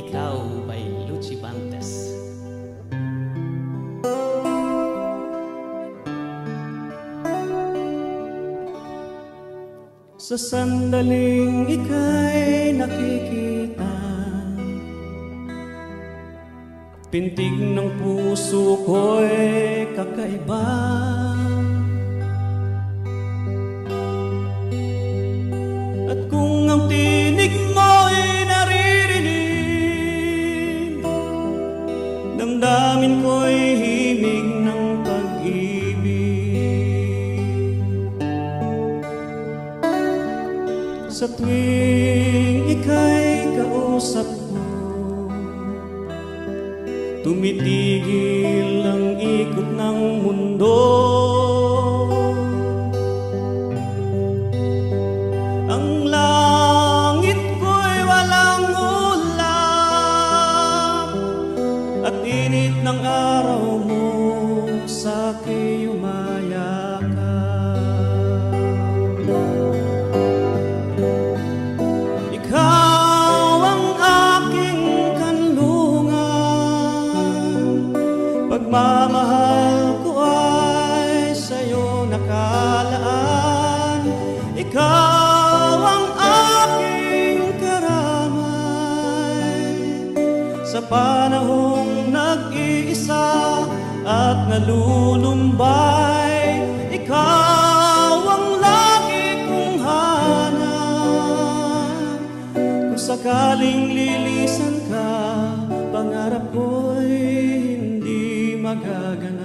Ikaw by Luchi Bantes. Sa sandaling ika'y nakikita, pintig ng puso ko'y kakaiba. At kung ang tinig mo'y naririnig, damdamin ko'y himig ng pag-ibig. Sa tuwing ika'y kausap ko, tumitigil ang ikot ng mundo. Ang langit ko'y walang ulap, at init ng araw mo sa'kin umayakap. Ikaw ang aking kanlungan, pagmamahal ko ay sa'yo nakalaan. Ikaw ang aking karamay, sa panahong nag-iisa at nalulumbay. Ikaw ang lagi kong hanap, kung sakaling lilisan ka, pangarap ko'y hindi magaganap.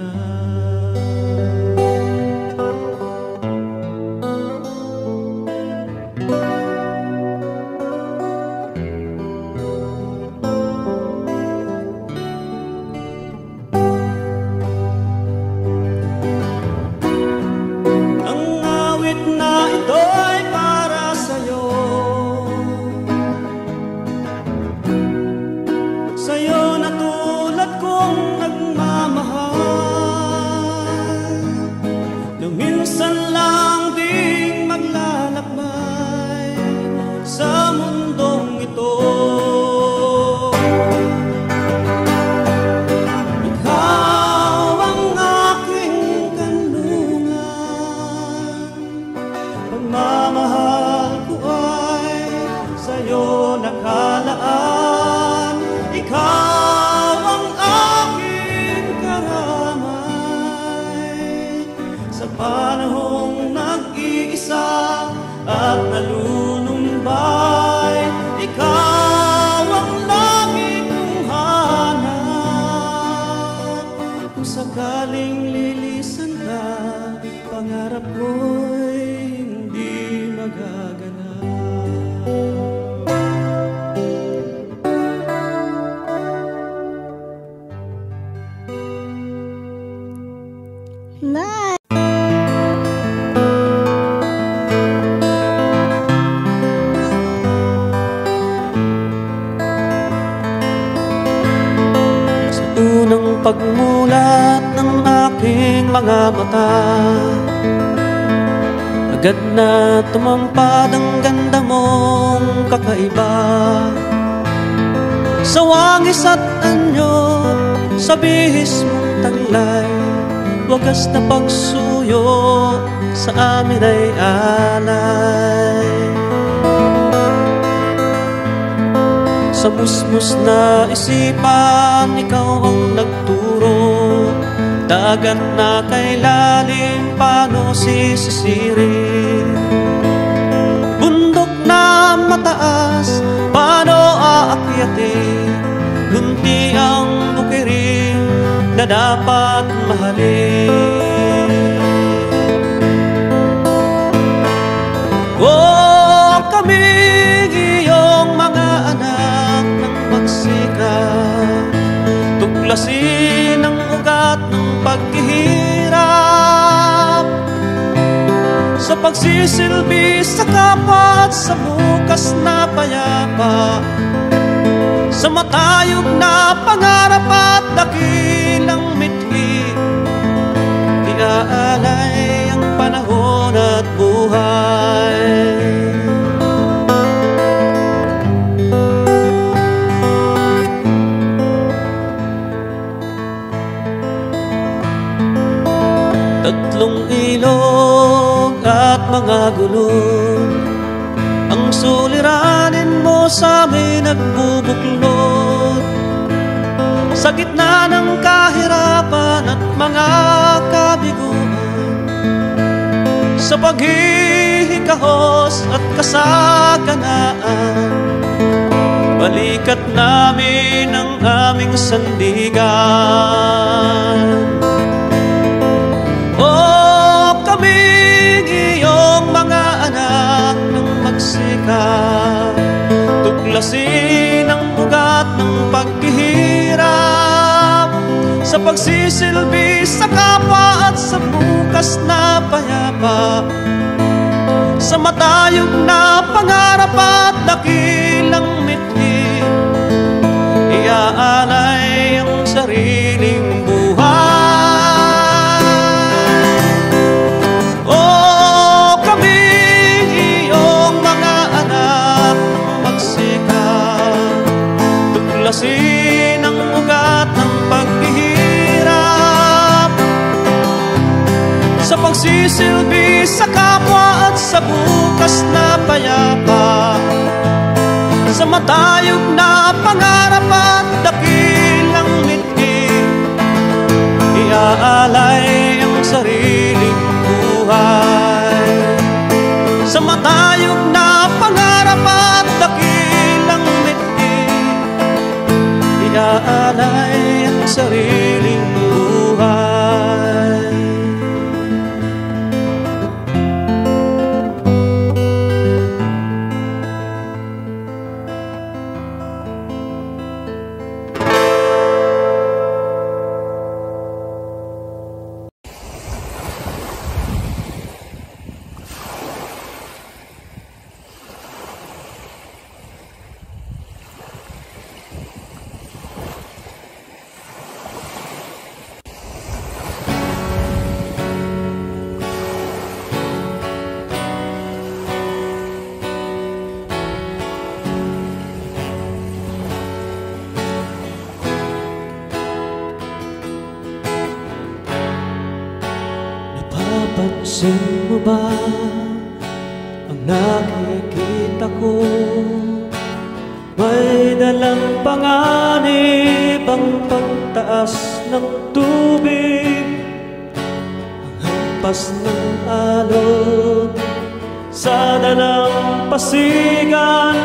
Pagmulat ng aking mga mata, agad na tumampad ang ganda mong kakaiba. Sa wangis at anyo, sa bihis mong taglay, wagas na pagsuyo sa amin ay alay. Sa musmus na isipan, ikaw ang nagturo, dagat na kay lalim, paano sisisirin? Bundok na mataas, paano aakyatin? Lunti ang bukirin na dapat mahalin. Oh, kaming iyong mga anak ng magsikap, tuklasin ang ugat ng paghihirap, sa pagsisilbi sa kapwa at sa bukas na payapa, sa matayog na pangarap at dakilang mithi. Iaalay ang panahon at buhay. suliranin mo sa amin nagbubuklod sa gitna ng kahirapan at mga kabiguan, sa paghihikahos at kasaganaan. Balikat namin ang aming sandigan. O kaming iyong mga anak ng magsikap, tuklasin ang ugat ng paghihirap, sa pagsisilbi sa kapwa at sa bukas na payapa, sa matayog na pangarap at dakilang mithi, iaalay ang sariling buhay. O kami iyong mga anak magsikap, tuklasin ang ugat ng paghihirap, sa pagsisilbi sa kapwa at sa bukas na payapa, sa matayog na pangarap at dakilang mithi, iaalay ang sariling buhay. Sa matayog na pangarap at dakilang mithi, iaalay ang sariling buhay. Napapansin mo ba ang nakikita ko? May dalang panganib ang pagtaas ng tubig, ang hampas ng alon sa dalang pasigan,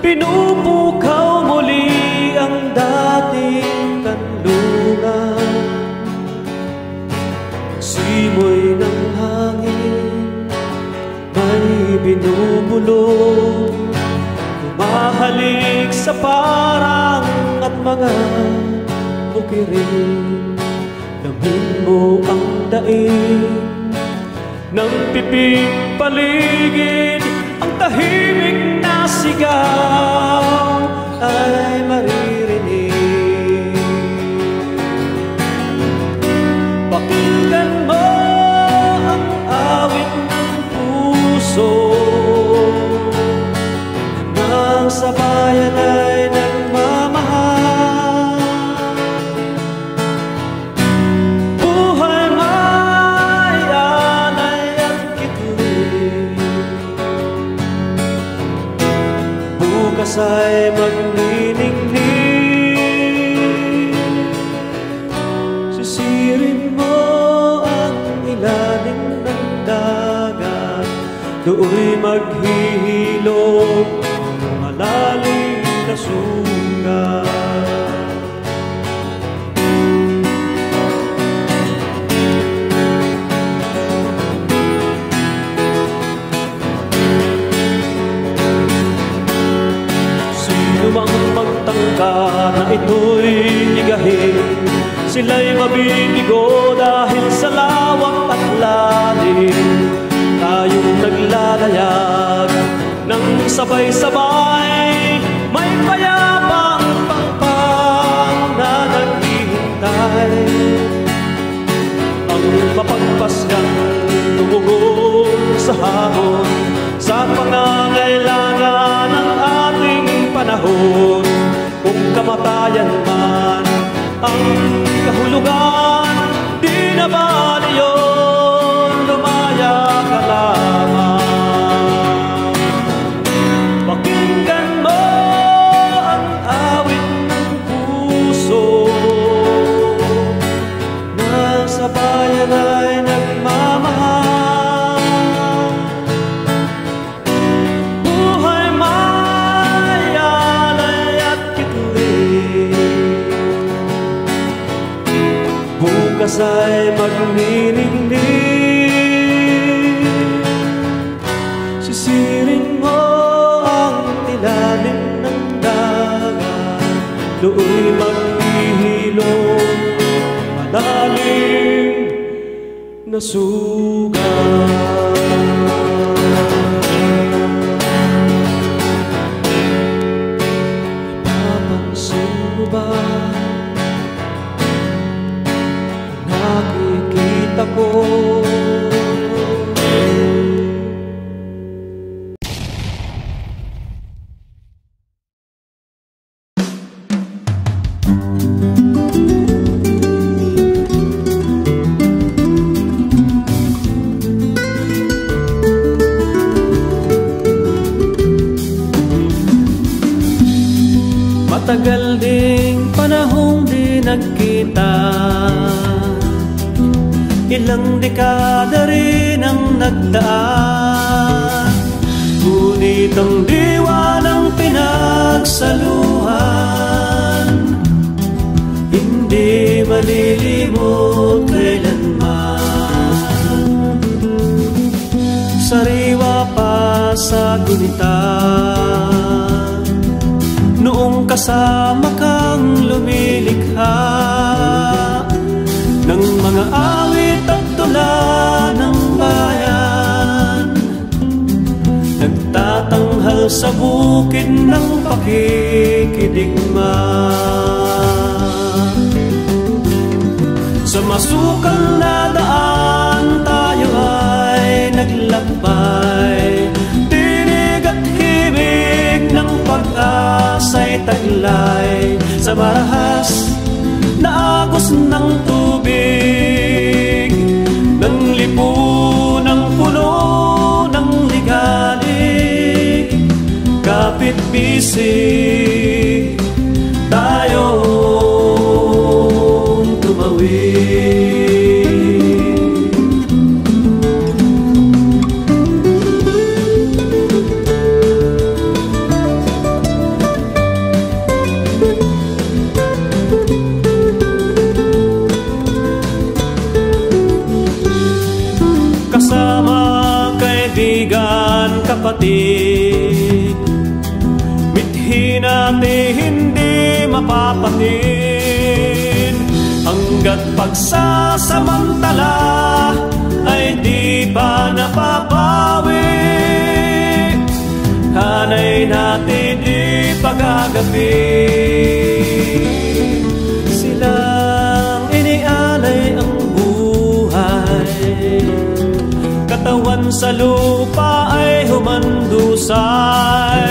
pinupukaw muli ang dating kanlungan. Simoy ng hangin may binubulong, humahalik sa parang at mga bukirin. Lamin mo ang daig ng pipig paligid, ang tahimik na sigaw ay maririnig. Pakinggan mo ang awit ng puso nang sa bayan ay nagmamahal. Buhay may alay at kitlig, bukas ay magniningning. Sisirin mo ang ilalim ng dagat, do'y maghihilom ang malalim na sugat. Sino mang magtangka na ito'y ligahin, sila'y mabibigo dahil sa lawak at lalim. Tayong naglalayag ng sabay-sabay, may payapang pangpang na naghihintay. Ang mapagpasyang tumugon sa hamon, sa pangangailangan ng ating panahon. Kung kamatayan man ang kahulugan, di na ba niyon lumaya ka lamang. do'y maghihilom malalim na sugat. Napansin mo ba nakikita ko? Matagal ding panahong di nagkita, ilang dekada rin ang nagdaan, ngunit ang diwa ng pinagsaluhan hindi malilimot kailanman. Sariwa pa sa gunita noong kasama kang lumilikha ng mga awit at tula ng bayan, nagtatanghal sa bukid ng pakikidigma. Sa masukal na daan tayo ay naglakbay, tinig at himig ng pag-asa'y taglay sa marahas na agos ng tubig, ng lipunang puno ng ligalig, kapit-bisig tayong tumawid. Kapatid, mithi natin hindi mapapatid, hanggat pagsasamantala ay di pa napapawi. Hanay natin ipagagapi, silang inialay ang buhay, katawan sa lupa ay humandusay,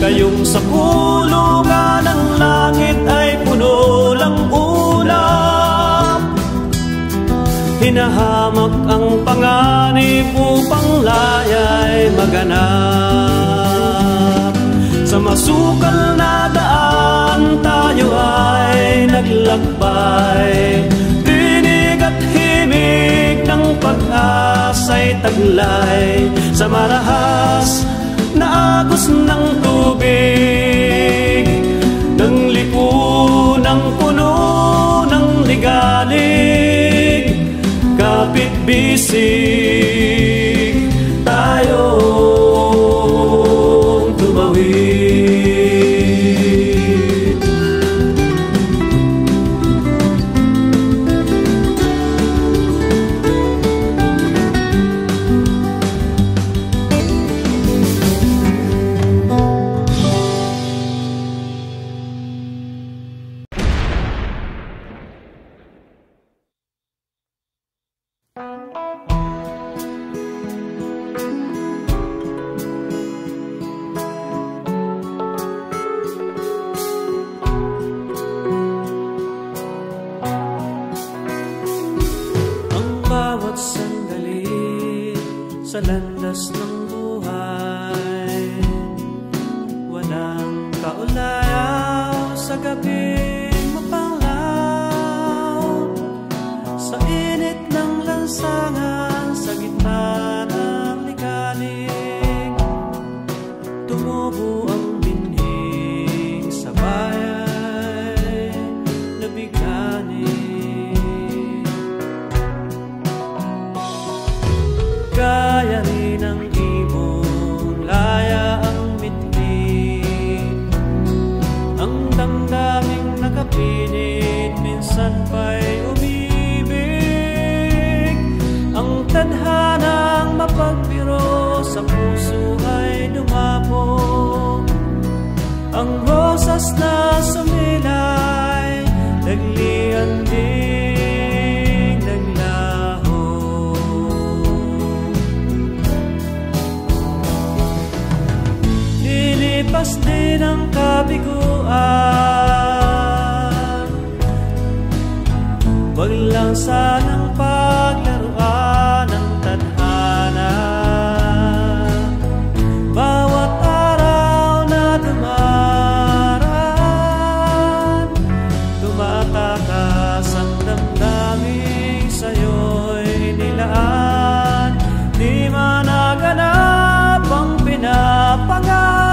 kayong sa kulungan ng langit ay puno lang ulap. Hinahamak ang panganib upang laya'y maganap. Sa masukal na daan tayo ay naglakbay, tinig at himig ng pag-asa'y taglay sa marahas na agos ng tubig, ng lipunang puno ng ligalig, kapit-bisig tayong tumawid. Sa landas ng buhay, walang kaulayaw sa gabing mapanglaw, sa init ng lansangan, sa gitna ng ligalig, tumubo ang binhing sa bayan na bigani. Gaya rin ang ibon, laya ang mithi, ang damdamin Lilipas din ang kabiguan, wag lang sanang paglaruan ng tadhana. Bawat araw na dumaraan, tumatakas ang damdamin, sa'yo'y nilaan. Di man naganap ang pinapangarap,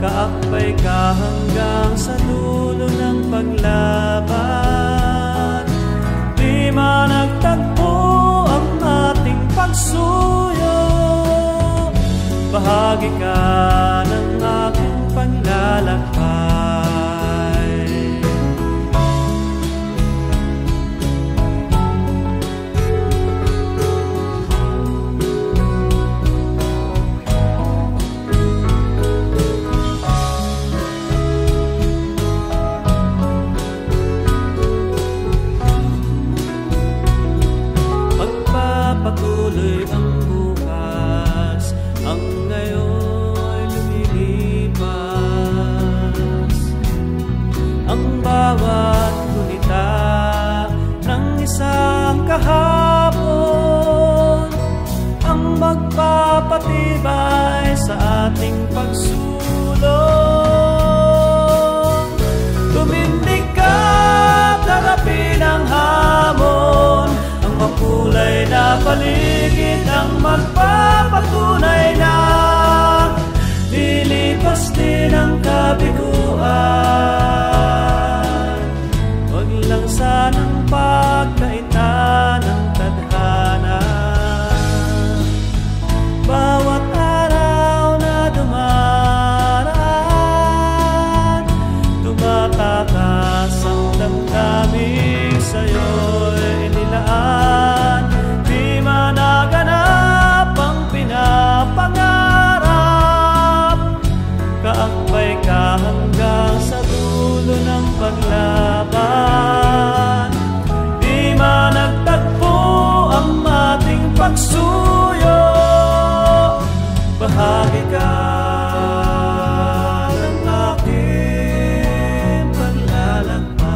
kaakbay ka hanggang sa dulo ng paglaban. Di man nagtagpo ang ating pagsuyo, bahagi ka ng aking paglalakbay. Pagpapatuloy ang bukas, ang ngayon'y lumilipas. Ang bawat gunita ng isang kahapon ang magpapatibay sa ating pagsulong. Tumindig ka, harapin ang hamon, ang makulay na paligid ang magpapatunay na lilipas din ang kabiguan. Wag lang sanang pagkaitan ng tadhana. Bawat araw na dumaraan, tumatakas ang damdamin, sa'yo'y nilaan. Di man naganap ang pinapangarap, kaakbay ka hanggang sa dulo ng paglaban. Di man nagtagpo ang ating pagsuyo, bahagi ka ng aking paglalakbay.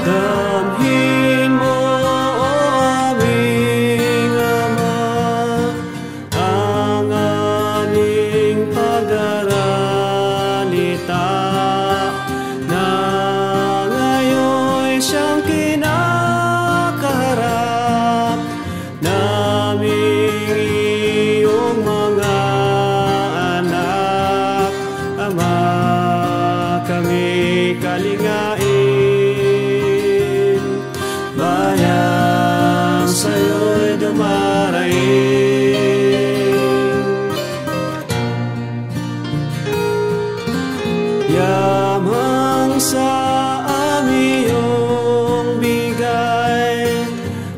Damhin mo, o aming Ama, ang aming pag-aralita, na ngayon'y siyang kinakaharap naming iyong mga anak. Ama, kami kalingain, bayang sa'yo'y dumaraing. Yamang sa aming bigay,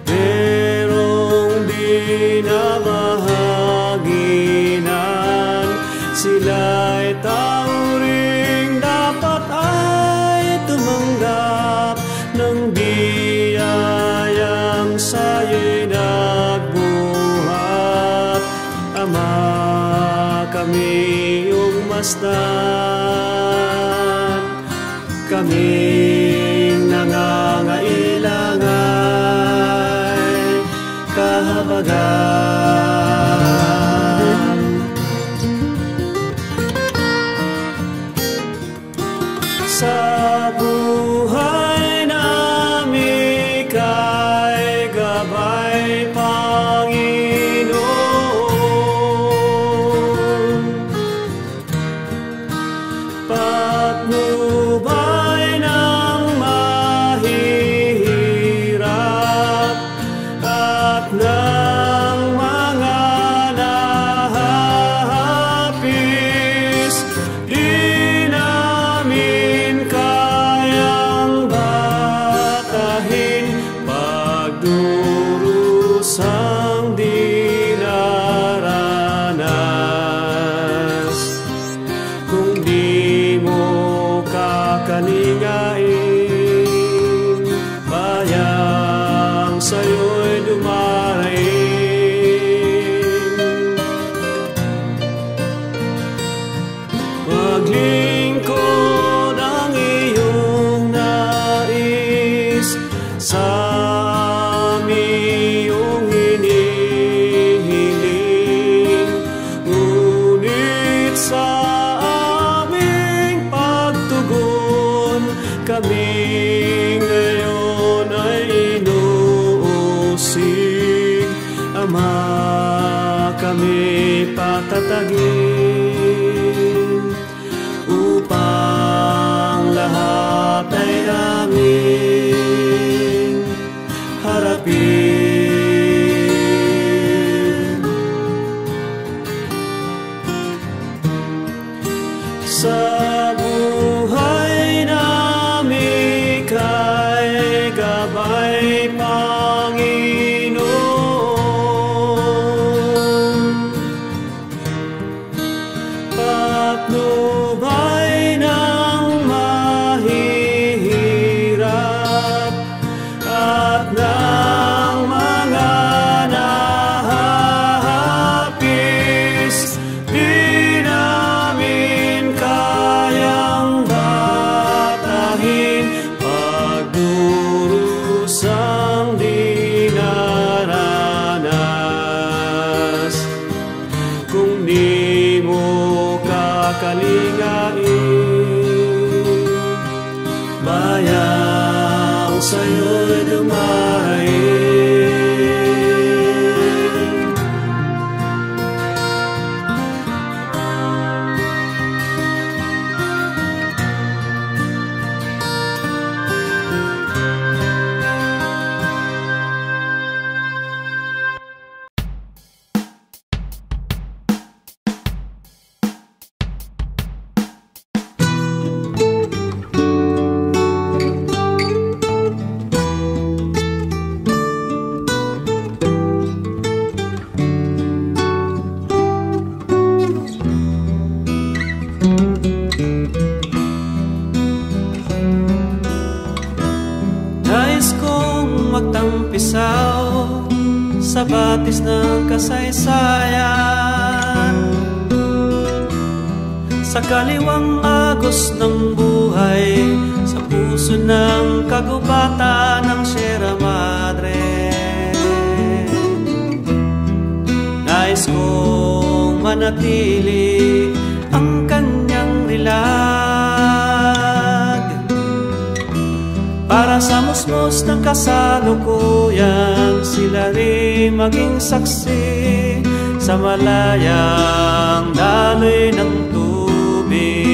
merong binabahaginan. Sila'y tao ring dapat ay tumanggap ng biyayang sa'yo'y nagbuhat. Ama, kami iyong masdan, kaming nangangailangan ay kahabagan. Sa buhay namin kay gabay, Panginoon. Patnubay ng mahihirap at ng mga kami patatagin upang lahat ay aming harapin. Sa buhay namin kay gabay Panginoon, patnubay ng mahihirap at ng mga nahahapis. Di namin kayang batahin pagdurusang dinaranas kung di mo kakalingain. Bayang sa'yo'y dumarayin. Nais kong magtampisaw sa batis ng kasaysayan, sa kaliwang agos ng buhay, sa puso ng kagubatan ng Sierra Madre. Nais kong manatili ang kanyang nilag para sa musmos ng kasalukuyan, sila rin maging saksi sa malayang daloy ng tubig.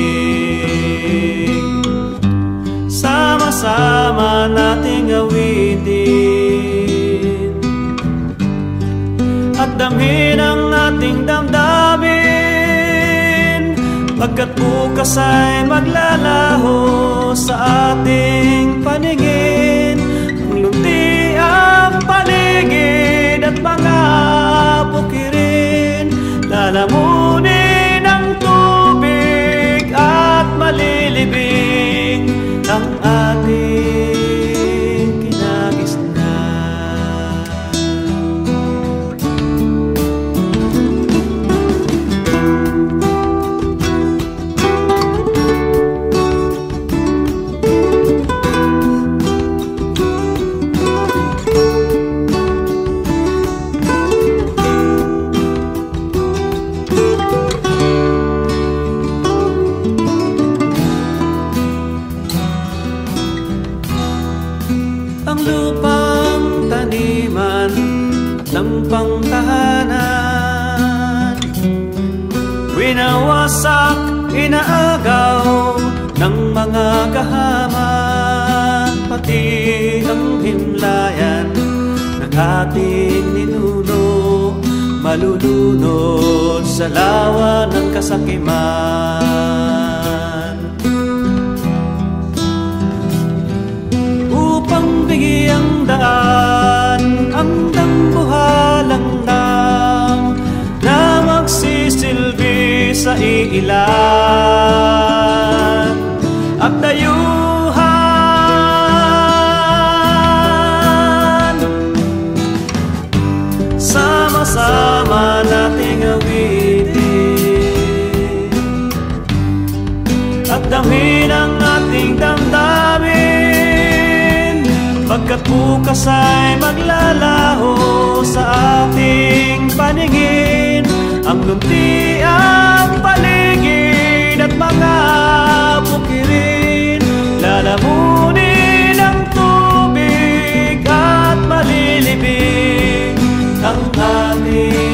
Sama-sama nating awitin at damhin ang ating damdamin, pagkat bukas ay maglalaho sa ating paningin. Ang lunti ang paligid at mga bukirin, lalamunin ang tubig at malilibing ang ating kinagisnan. Ang lupang taniman ng pangtahanan, winawasak, inaagaw ng mga kahaman, pati ang himlayan ng ating ninuno, malulunod sa lawa ng kasakiman. Upang bigyang daan ang dambuhalang dam na magsisilbi sa iilan at dayuhan, sama-sama nating awitin at damhin ang ating damdamin, pagkat bukas ay maglalaho sa ating paningin. Ang lunti ang paligid at mga bukirin, lalamunin ang tubig at malilibing ang ating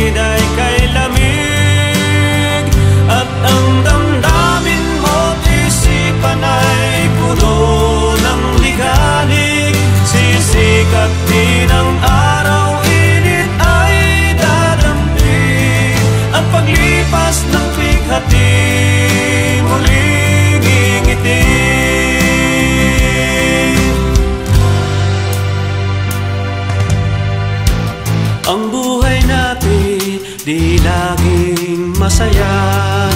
paligid ay kay lamig, at ang damdamin mo't isipan ay puno ng ligalig. Sisikat din ang araw, init ay dadampig, at paglipas ng bighati muling ngingiti. Ang buhay natin di laging masaya,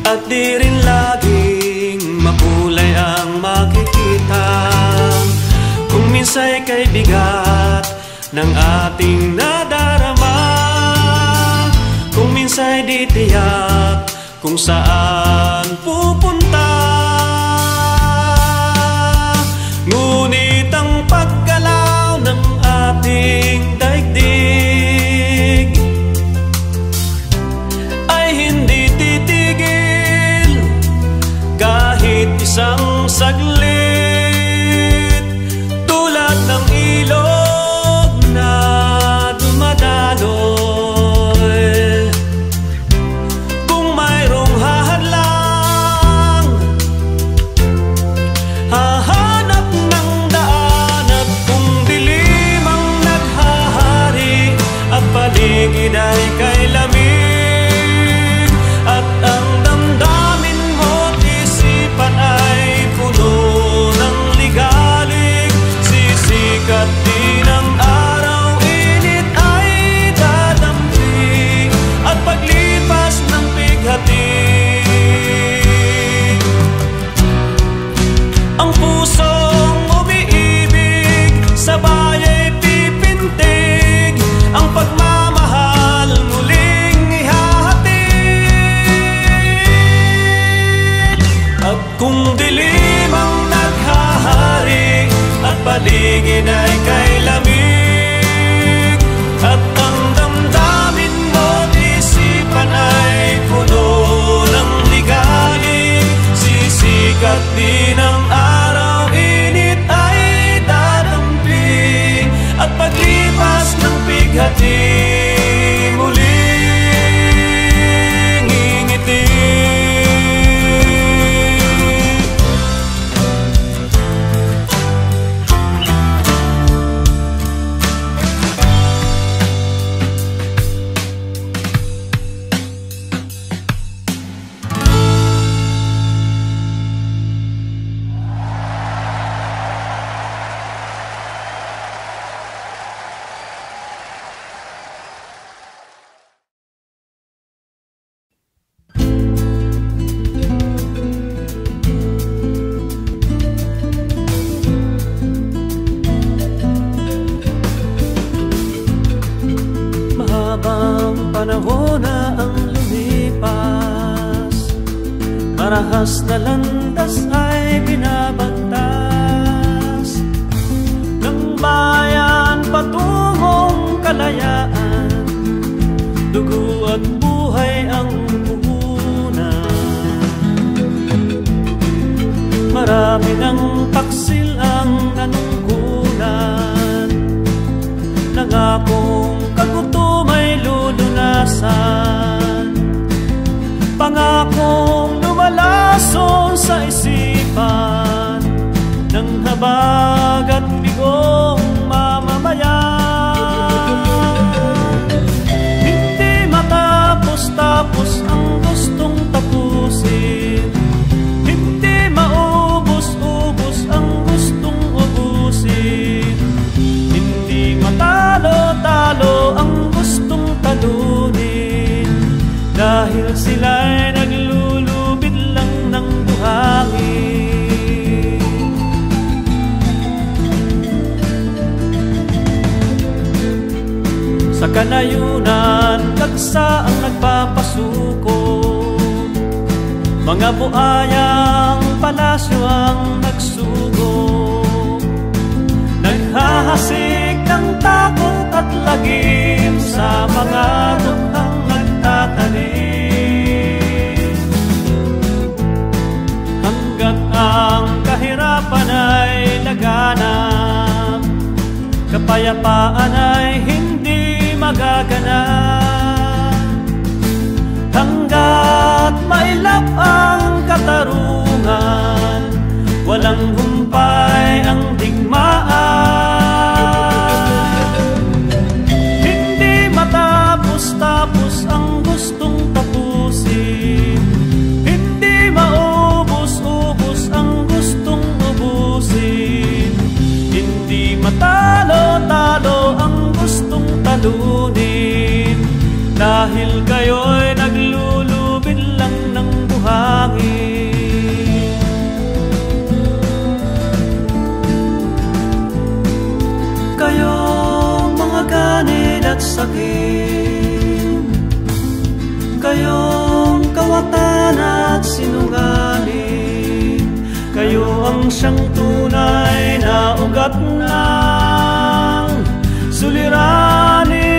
at di rin laging makulay ang makikita. Kung minsa'y kay bigat ng ating nadarama, kung minsa'y di tiyak kung saan pupunta. Ngunit ang paggalaw ng ating daigdig ay hindi titigil kahit isang saglit, tulad ng ilog na dumadaloy. Kung mayroong hahadlang, hahanap ng daan, at kung dilim ang naghahari, at paligid ay kay lamig, at ang damdamin mo't isipan ay puno ng ligalig. Sisikat din ang araw, init ay dadampig, at paglipas ng bighati ang pusong umiibig, sabay ay pipintig, ang pagmamahal muling ihahatid. At kung dilim ang naghahari, at paligid ay kay lamig, at ang damdamin mo't isipan ay puno ng ligalig. Sisikat din ang araw, init ay dadampig, at paglipas ng bighati muling ngingiti. Mahabang panahon na ang lumipas, marahas na landas ay binabagtas ng bayan patungong kalayaan. Dugo at buhay ang puhunan, marami ng taksil ang nanungkulan. Nangakong kagutom ay lulunasan, pangakong lumalason sa isipan ng habag at bigong mamamayan. Hindi matapos-tapos ang gustong tapusin, hindi maubos-ubos ang gustong ubusin, hindi matalo-talo ang gustong talunin, dahil sila'y naglulubid lang ng buhangin. Sa kanayunan, dagsa ang nagpapasuko, mga buayang palasyo ang nagsugo, naghahasik ng takot at lagim sa mga dukhang nagtatanim. Hanggat ang kahirapan ay laganap, kapayapaan ay hindi magaganap. kayong kawatan at sinungaling, kayo ang siyang tunay na ugat ng suliranin.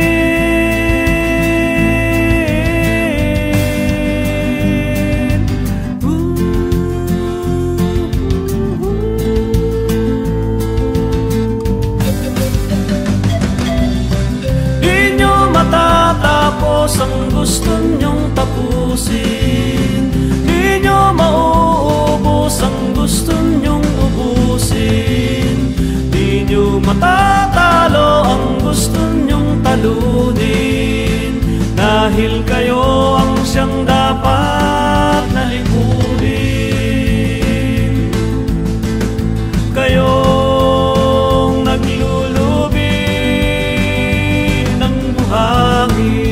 Matatapos ang gusto niyong tapusin, di niyo mauubos ang gusto niyong ubusin, di niyo matatalo ang gusto niyong talunin, dahil kayo ang siyang dapat na lipunin. Kayong naglulubi ng buhangin,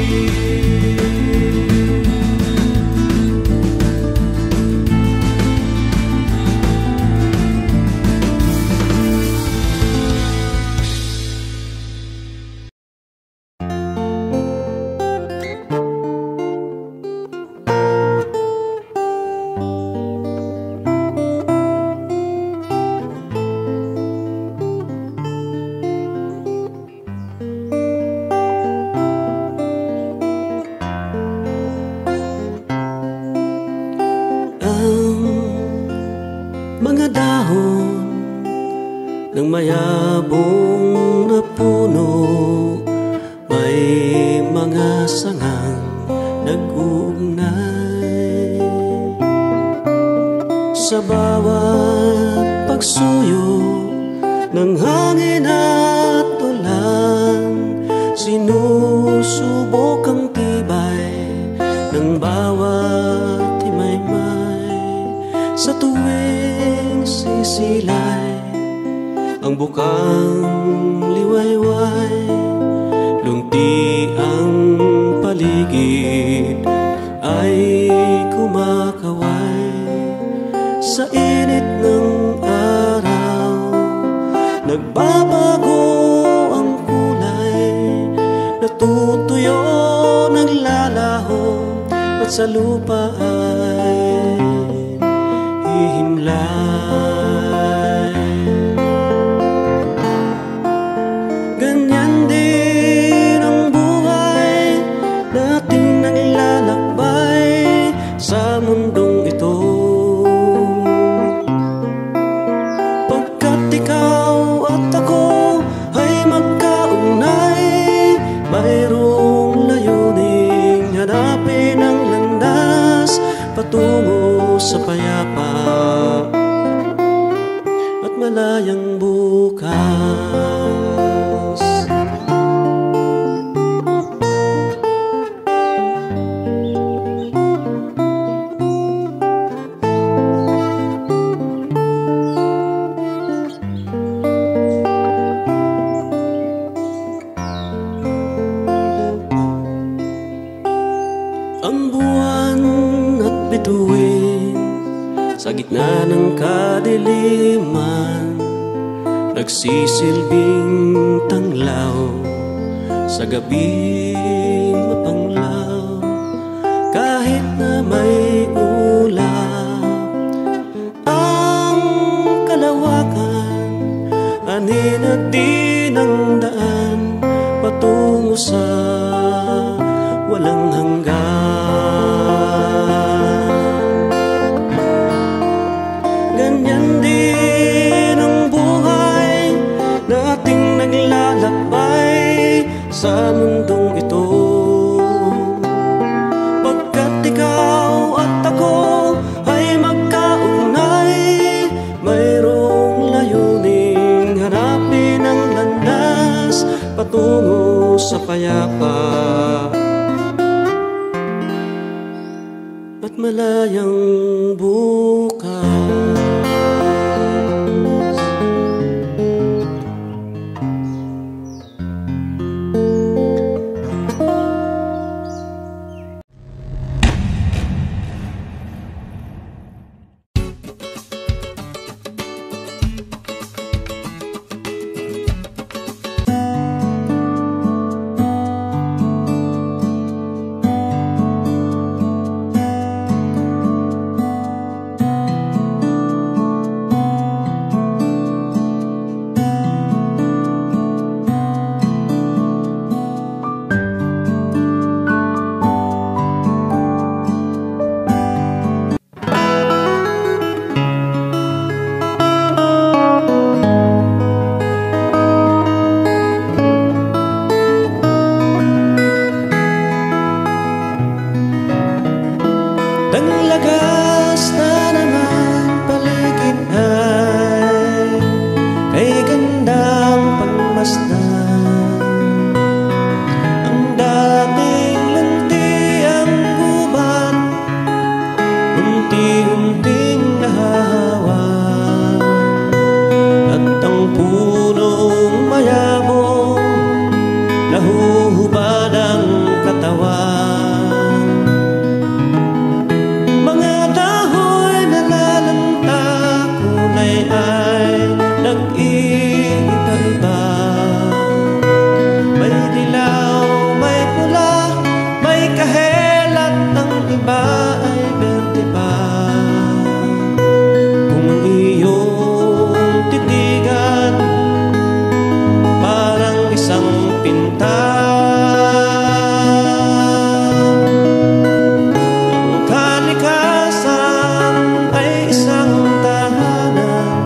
mga dahon ng mayabong na puno, may mga sangang nag-uugnay. Sa bawat pagsuyo ng hangin at ulan, sinusubok ang tibay ng bawat himaymay. Sa tuwing sisilay ang bukang liwayway, lunti ang paligid ay kumakaway. Sa init ng araw nagbabago ang kulay, natutuyo, naglalaho, at sa lupa ay himlay. Ganyan din ang buhay nating naglalakbay sa mundong ito, pagkat ikaw at ako ay magkaugnay, mayroong layuning hanapin ang landas patungo sa payapa at malayang bukas. Ang buwan at bituin sa gitna ng kadiliman, nagsisilbing tanglaw sa gabing mapanglaw. Kahit na may ulap ang kalawakan, anin at din ang daan patungo sa walang hanggan. Ganyan din ang buhay nating naglalakbay sa mundong ito, pagkat ikaw at ako ay magkaugnay, mayroong layuning hanapin ang landas patungo sa payapa at malayang bukas. Nang lagas na naman paligid ay kay gandang pagmasdan. Ang dating lunti ang gubat, unti-unting nahahawan, at ang punong mayabong nahuhubad ang katawan. Mga dahoy na lalanta kulay ay nag-iiba-iba. May dilaw, may pula, may kahel, at ang iba ay berde pa. Kung iyong titigan, parang isang pinta. Ang kalikasan ay isang tahanan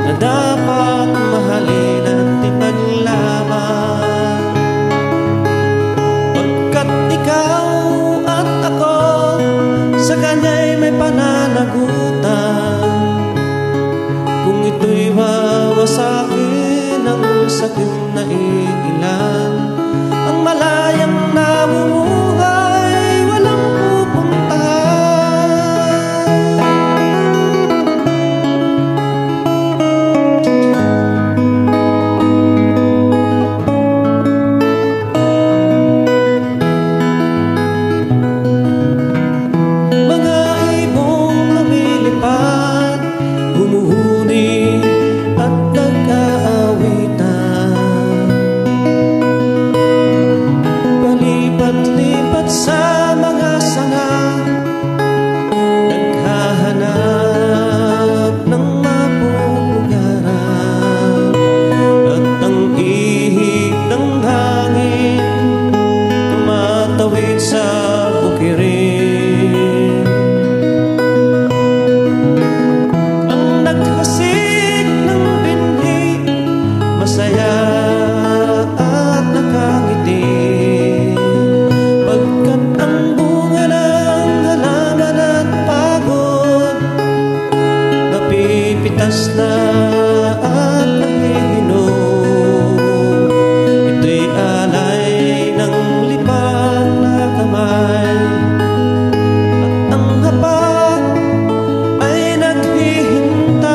na dapat mahalin at ipaglaban. Pagkat ikaw at ako sa kanya'y may pananagutan. Kung ito'y wawasakin ang sakim na iilan, ang malayang namumuhay walang pupuntahan. Mga ibong lumilipad, humuhuni at nag-aawitan, palipat-lipat sa mga sanga, naghahanap ng mapupulugaran. At ang ihip ng hangin tumatawid sa bukirin. Ang naghasik ng binhi, masaya at nakangiti, pagkat ang bunga ng halaman at pagod napipitas na at nahihinog. Ito'y alay ng lipad na kamay, at ang hapak ay naghihintay.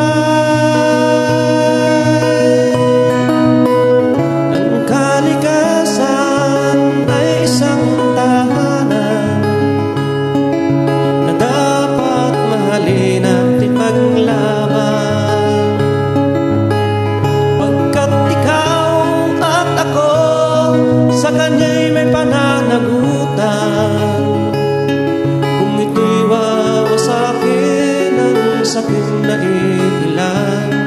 Ang kalikasan ay isang tahanan na dapat mahalin at ipaglaban. Pagkat ikaw at ako sa kanya'y may pananagutan. Kung ito'y wawasakin ang sakim na ilan,